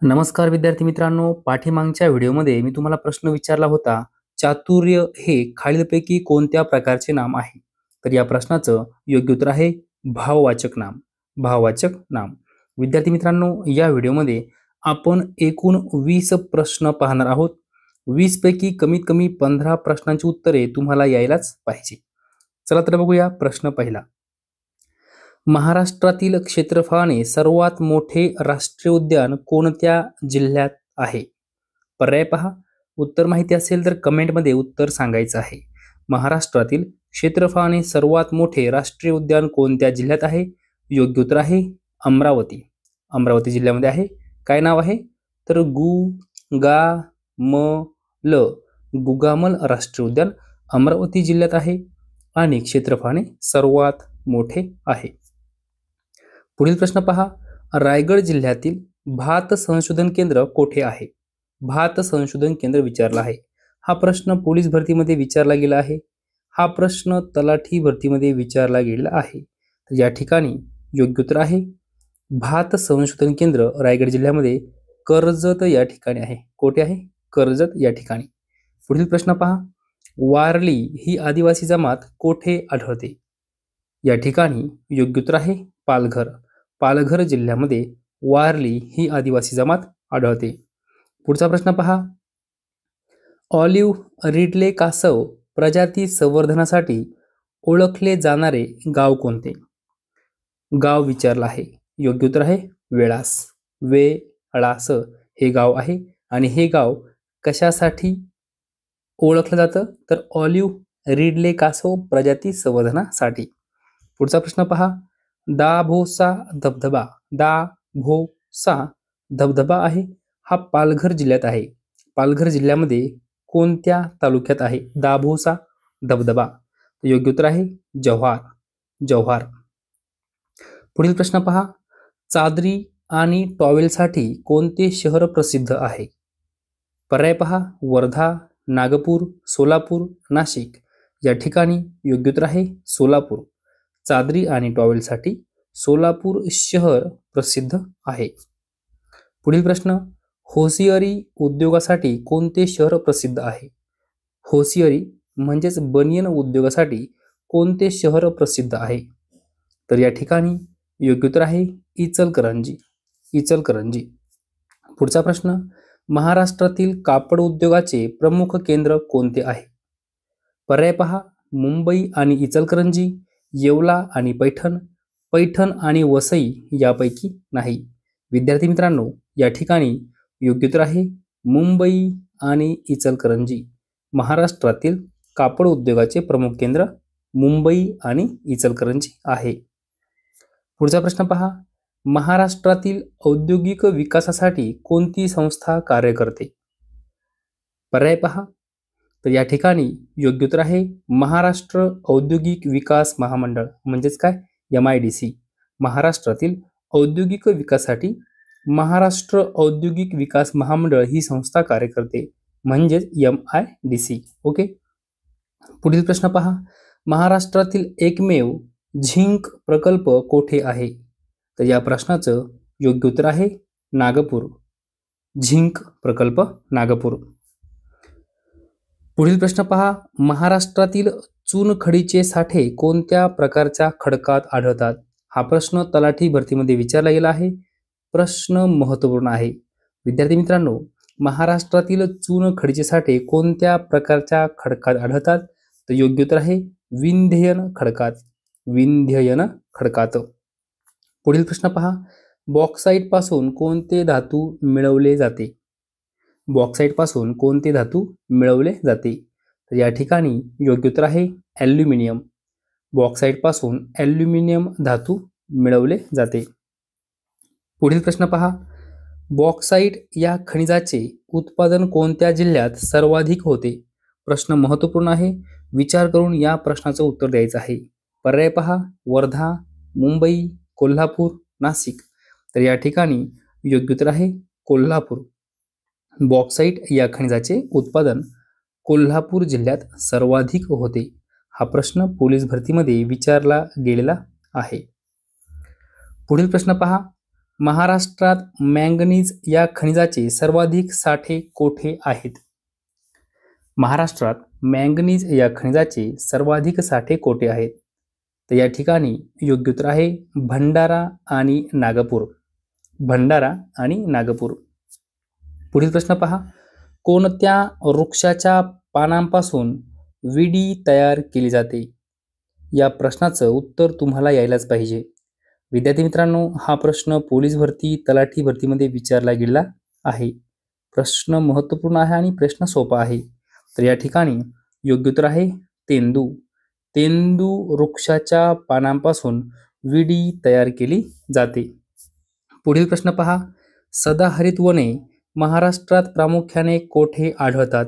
नमस्कार विद्यार्थी मित्रांनो, पाठीमागच्या व्हिडिओमध्ये मी तुम्हाला प्रश्न विचारला होता, चातुर्य हे खालीलपैकी कोणत्या प्रकारचे नाम आहे? तर या प्रश्नाचं योग्य उत्तर आहे भाववाचक नाम. भाववाचक नाम. विद्यार्थी मित्रांनो, या व्हिडिओमध्ये आपण एकूण 20 प्रश्न पाहणार आहोत. 20 पैकी कमीत कमी 15 प्रश्नांची उत्तरे तुम्हाला यायलाच पाहिजे. चला तर बघूया प्रश्न पहिला. महाराष्ट्रातील क्षेत्रफळाने सर्वात मोठे राष्ट्रीय उद्यान कोणत्या जिल्ह्यात आहे? पर्याय पहा. उत्तर माहिती असेल तर कमेंटमध्ये उत्तर सांगायचं आहे. महाराष्ट्रातील क्षेत्रफळाने सर्वात मोठे राष्ट्रीय उद्यान कोणत्या जिल्ह्यात आहे? योग्य उत्तर आहे अमरावती. अमरावती जिल्ह्यामध्ये आहे. काय नाव आहे? तर गुगामल. गुगामल राष्ट्रीय उद्यान अमरावती जिल्ह्यात आहे आणि क्षेत्रफळाने सर्वात मोठे आहे. पुढील प्रश्न पहा. रायगड जिल्ह्यातील भात संशोधन केंद्र कोठे आहे? भात संशोधन केंद्र विचारला आहे. हा प्रश्न पोलीस भरतीमध्ये विचारला गेला आहे. हा प्रश्न तलाठी भरतीमध्ये विचारला गेलेला आहे. तर या ठिकाणी योग्य उत्तर आहे भात संशोधन केंद्र रायगड जिल्ह्यामध्ये कर्जत या ठिकाणी आहे. कोठे आहे? कर्जत या ठिकाणी. पुढील प्रश्न पहा. वारली ही आदिवासी जमात कोठे आढळते? या ठिकाणी योग्य उत्तर आहे पालघर. पालघर जिल्ह्यामध्ये वारली ही आदिवासी जमात आढळते. पुढचा प्रश्न पहा. ऑलिव्ह रिडले कासव प्रजाती संवर्धनासाठी ओळखले जाणारे गाव कोणते? गाव विचारला आहे. योग्य उत्तर आहे वेळास. वेळास हे गाव आहे आणि हे गाव कशासाठी ओळखलं जातं? तर ऑलिव्ह रिडले कासव प्रजाती संवर्धनासाठी. पुढचा प्रश्न पहा. दाभोसा धबधबा. दाभोसा धबधबा आहे हा पालघर जिल्ह्यात आहे. पालघर जिल्ह्यामध्ये कोणत्या तालुक्यात आहे दाभोसा धबधबा? योग्य उत्तर आहे जव्हार. जव्हार. पुढील प्रश्न पहा. चादरी आणि टॉवेलसाठी कोणते शहर प्रसिद्ध आहे? पर्याय पहा. वर्धा, नागपूर, सोलापूर, नाशिक. या ठिकाणी योग्य उत्तर आहे सोलापूर. चादरी आणि टॉवेलसाठी सोलापूर शहर प्रसिद्ध आहे. पुढील प्रश्न. होसियरी उद्योगासाठी कोणते शहर प्रसिद्ध आहे? होसियरी म्हणजेच बनियन उद्योगासाठी कोणते शहर प्रसिद्ध आहे? तर या ठिकाणी योग्य उत्तर आहे इचलकरंजी. इचलकरंजी. पुढचा प्रश्न. महाराष्ट्रातील कापड उद्योगाचे प्रमुख केंद्र कोणते आहे? पर्याय पहा. मुंबई आणि इचलकरंजी, येवला आणि पैठण, पैठण आणि वसई यापैकी नाही. विद्यार्थी मित्रांनो, या ठिकाणी योग्य उत्तर आहे मुंबई आणि इचलकरंजी. महाराष्ट्रातील कापड उद्योगाचे प्रमुख केंद्र मुंबई आणि इचलकरंजी आहे. पुढचा प्रश्न पहा. महाराष्ट्रातील औद्योगिक विकासासाठी कोणती संस्था कार्य करते? पर्याय पहा. तर या ठिकाणी योग्य उत्तर आहे महाराष्ट्र औद्योगिक विकास महामंडळ म्हणजेच काय MIDC. महाराष्ट्रातील औद्योगिक विकासासाठी महाराष्ट्र औद्योगिक विकास महामंडळ ही संस्था कार्य करते म्हणजेच MIDC. ओके. पुढील प्रश्न पहा. महाराष्ट्रातील एकमेव झिंक प्रकल्प कोठे आहे? तर या प्रश्नाचं योग्य उत्तर आहे नागपूर. झिंक प्रकल्प नागपूर. पुढील प्रश्न पहा. महाराष्ट्रातील चुनखडीचे साठे कोणत्या प्रकारच्या खडकात आढळतात? हा प्रश्न तलाठी भरतीमध्ये विचारला गेला आहे. प्रश्न महत्त्वपूर्ण आहे. विद्यार्थी मित्रांनो, महाराष्ट्रातील चुनखडीचे साठे कोणत्या प्रकारच्या खडकात आढळतात? तर योग्य उत्तर आहे विंध्ययन खडकात. विंध्ययन खडकात. पुढील प्रश्न पहा. बॉक्साईट पासून कोणते धातू मिळवले जाते? बॉक्साईट पासून कोणते धातू मिळवले जाते? तर या ठिकाणी योग्य उत्तर आहे ॲल्युमिनियम. बॉक्साईट पासून ॲल्युमिनियम धातू मिळवले जाते. पुढील प्रश्न पहा. बॉक्साईट या खनिजाचे उत्पादन कोणत्या जिल्ह्यात सर्वाधिक होते? प्रश्न महत्त्वपूर्ण आहे. विचार करून या प्रश्नाचं उत्तर द्यायचं आहे. पर्याय पहा. वर्धा, मुंबई, कोल्हापूर, नाशिक. तर या ठिकाणी योग्य उत्तर आहे कोल्हापूर. बॉक्साईट या खनिजाचे उत्पादन कोल्हापूर जिल्ह्यात सर्वाधिक होते. हा प्रश्न पोलीस भरतीमध्ये विचारला गेलेला आहे. पुढील प्रश्न पहा. महाराष्ट्रात मँगनीज या खनिजाचे सर्वाधिक साठे कोठे आहेत? महाराष्ट्रात मँगनीज या खनिजाचे सर्वाधिक साठे कोठे आहेत? तर या ठिकाणी योग्य उत्तर आहे भंडारा आणि नागपूर. भंडारा आणि नागपूर. पुढील प्रश्न पहा. कोणत्या वृक्षाच्या पानांपासून विडी तयार केली जाते? या प्रश्नाचं उत्तर तुम्हाला यायलाच पाहिजे. विद्यार्थी मित्रांनो, हा प्रश्न पोलीस भरती, तलाठी भरतीमध्ये विचारला गेला आहे. प्रश्न महत्त्वपूर्ण आहे आणि प्रश्न सोपा आहे. तर या ठिकाणी योग्य उत्तर आहे तेंदू. तेंदू वृक्षाच्या पानांपासून विडी तयार केली जाते. पुढील प्रश्न पहा. सदाहरित वने महाराष्ट्रात प्रामुख्याने कोठे आढळतात?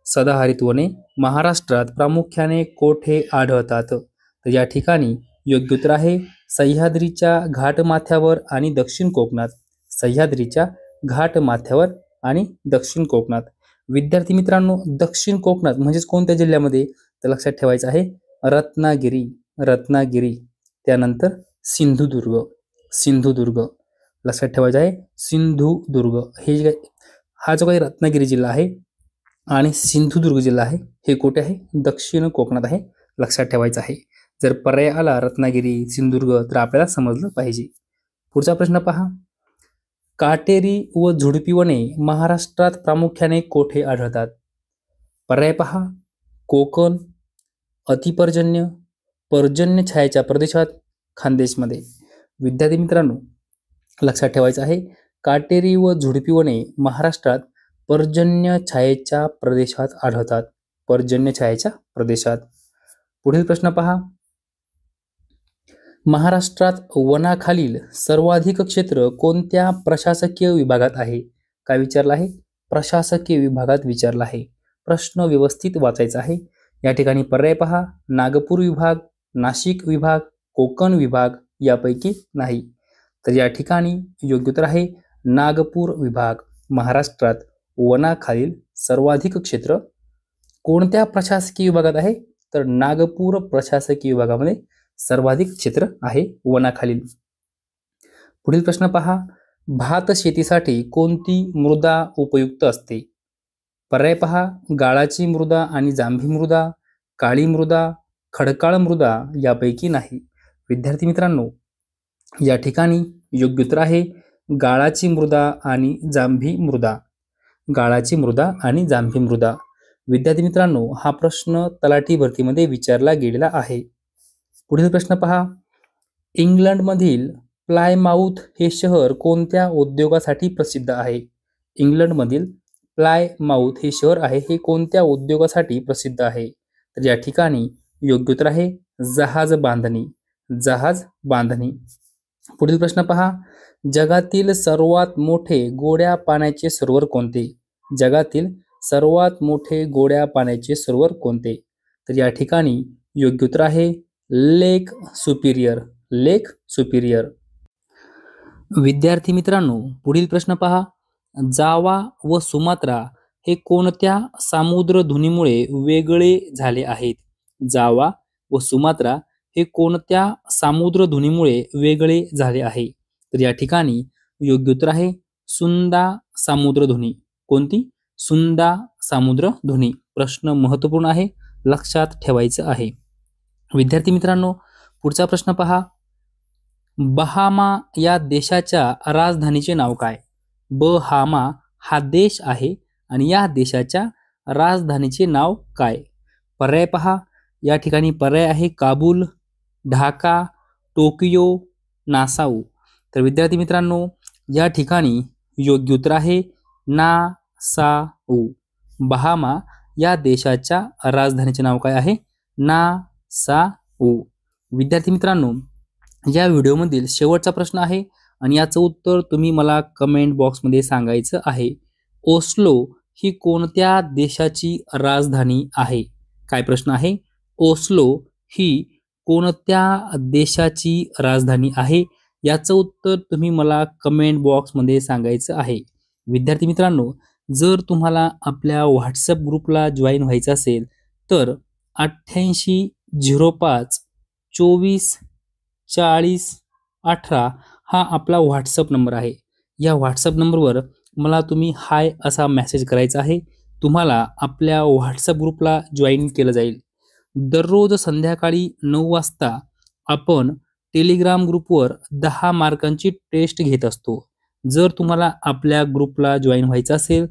सदाहरित वने महाराष्ट्रात प्रामुख्याने कोठे आढळतात? तर या ठिकाणी योग्य उत्तर आहे सह्याद्रीच्या घाटमाथ्यावर आणि दक्षिण कोकणात. सह्याद्रीच्या घाटमाथ्यावर आणि दक्षिण कोकणात. विद्यार्थी मित्रांनो, दक्षिण कोकणात म्हणजेच कोणत्या जिल्ह्यामध्ये? तर लक्षात ठेवायचं आहे रत्नागिरी. रत्नागिरी. त्यानंतर सिंधुदुर्ग. सिंधुदुर्ग. लक्षात ठेवायचं आहे सिंधुदुर्ग. हा जो काही रत्नागिरी जिल्हा आहे आणि सिंधुदुर्ग जिल्हा आहे हे कुठे आहे? दक्षिण कोकणात आहे. लक्षात ठेवायचं आहे. जर पर्याय आला रत्नागिरी, सिंधुदुर्ग तर आपल्याला समजलं पाहिजे. पुढचा प्रश्न पहा. काटेरी व झुडपी वने महाराष्ट्रात प्रामुख्याने कोठे आढळतात? पर्याय पहा. कोकण, अतिपर्जन्य, पर्जन्य छायेच्या प्रदेशात, खानदेशमध्ये. विद्यार्थी मित्रांनो, लक्षात ठेवायचं आहे काटेरी व झुडपी वने महाराष्ट्रात पर्जन्य छायेच्या प्रदेशात आढळतात. पर्जन्य छायेच्या प्रदेशात. पुढील प्रश्न पहा. महाराष्ट्रात वनाखालील सर्वाधिक क्षेत्र कोणत्या प्रशासकीय विभागात आहे? काय विचारलं आहे? प्रशासकीय विभागात विचारला आहे. प्रश्न व्यवस्थित वाचायचा आहे. या ठिकाणी पर्याय पहा. नागपूर विभाग, नाशिक विभाग, कोकण विभाग यापैकी नाही. तर या ठिकाणी योग्य उत्तर आहे नागपूर विभाग. महाराष्ट्रात वनाखालील सर्वाधिक क्षेत्र कोणत्या प्रशासकीय विभागात आहे? तर नागपूर प्रशासकीय विभागामध्ये सर्वाधिक क्षेत्र आहे वनाखालील. पुढील प्रश्न पहा. भात शेतीसाठी कोणती मृदा उपयुक्त असते? पर्याय पहा. गाळाची मृदा आणि जांभी मृदा, काळी मृदा, खडकाळ मृदा यापैकी नाही. विद्यार्थी मित्रांनो, या ठिकाणी योग्य उत्तर आहे गाळाची मृदा आणि जांभी मृदा. गाळाची मृदा आणि जांभी मृदा. विद्यार्थी मित्रांनो, हा प्रश्न तलाठी भरतीमध्ये विचारला गेलेला आहे. पुढील प्रश्न पहा. इंग्लंडमधील प्लायमाउथ हे शहर कोणत्या उद्योगासाठी प्रसिद्ध आहे? इंग्लंडमधील प्लायमाउथ हे शहर आहे हे कोणत्या उद्योगासाठी प्रसिद्ध आहे? तर या ठिकाणी योग्य उत्तर आहे जहाज बांधणी. जहाज बांधणी. पुढील प्रश्न पहा. जगातील सर्वात मोठे गोड्या पाण्याचे सरोवर कोणते? जगातील सर्वात मोठे गोड्या पाण्याचे सरोवर कोणते? तर या ठिकाणी योग्य उत्तर आहे लेक सुपिरियर. लेक सुपिरियर. विद्यार्थी मित्रांनो, पुढील प्रश्न पहा. जावा व सुमात्रा हे कोणत्या सामुद्रधुनीमुळे वेगळे झाले आहेत? जावा व सुमात्रा हे कोणत्या सामुद्रधुनीमुळे वेगळे झाले आहे? तर या ठिकाणी योग्य उत्तर आहे सुंदा सामुद्रधुनी. कोणती? सुंदा सामुद्रधुनी. प्रश्न महत्त्वपूर्ण आहे, लक्षात ठेवायचं आहे. विद्यार्थी मित्रांनो, पुढचा प्रश्न पहा. बहामा या देशाच्या राजधानीचे नाव काय? बहामा हा देश आहे आणि या देशाच्या राजधानीचे नाव काय? पर्याय पहा. या ठिकाणी पर्याय आहे काबूल, ढाका, टोकियो, नासाऊ. तर विद्यार्थी मित्रांनो, या ठिकाणी योग्य उत्तर आहे नासाऊ. बहामा या देशाच्या राजधानीचे नाव काय आहे? नासाऊ. विद्यार्थी मित्रांनो, या व्हिडिओमधील शेवटचा प्रश्न आहे आणि याचं उत्तर तुम्ही मला कमेंट बॉक्समध्ये सांगायचं आहे. ओस्लो ही कोणत्या देशाची राजधानी आहे? काय प्रश्न आहे? ओस्लो ही कोणत्या देशाची राजधानी आहे? याचं उत्तर तुम्ही मला कमेंट बॉक्समध्ये सांगायचं आहे. विद्यार्थी मित्रांनो, जर तुम्हाला आपल्या व्हॉट्सअप ग्रुपला जॉईन व्हायचं असेल तर 8805 24 40 18 हा आपला व्हॉट्सअप नंबर आहे. या व्हॉट्सअप नंबरवर मला तुम्ही हाय असा मेसेज करायचा आहे. तुम्हाला आपल्या व्हॉट्सअप ग्रुपला जॉईन केलं जाईल. दररोज संध्याकाळी 9 वाजता आपण टेलिग्राम ग्रुपवर 10 मार्कांची टेस्ट घेत असतो. जर तुम्हाला आपल्या ग्रुपला जॉईन व्हायचं असेल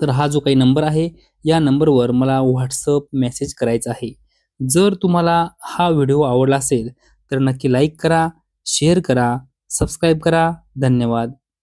तर हा जो काही नंबर आहे या नंबरवर मला व्हॉट्सअप मेसेज करायचा आहे. जर तुम्हाला हा व्हिडिओ आवडला असेल तर नक्की लाईक करा, शेअर करा, सबस्क्राईब करा. धन्यवाद.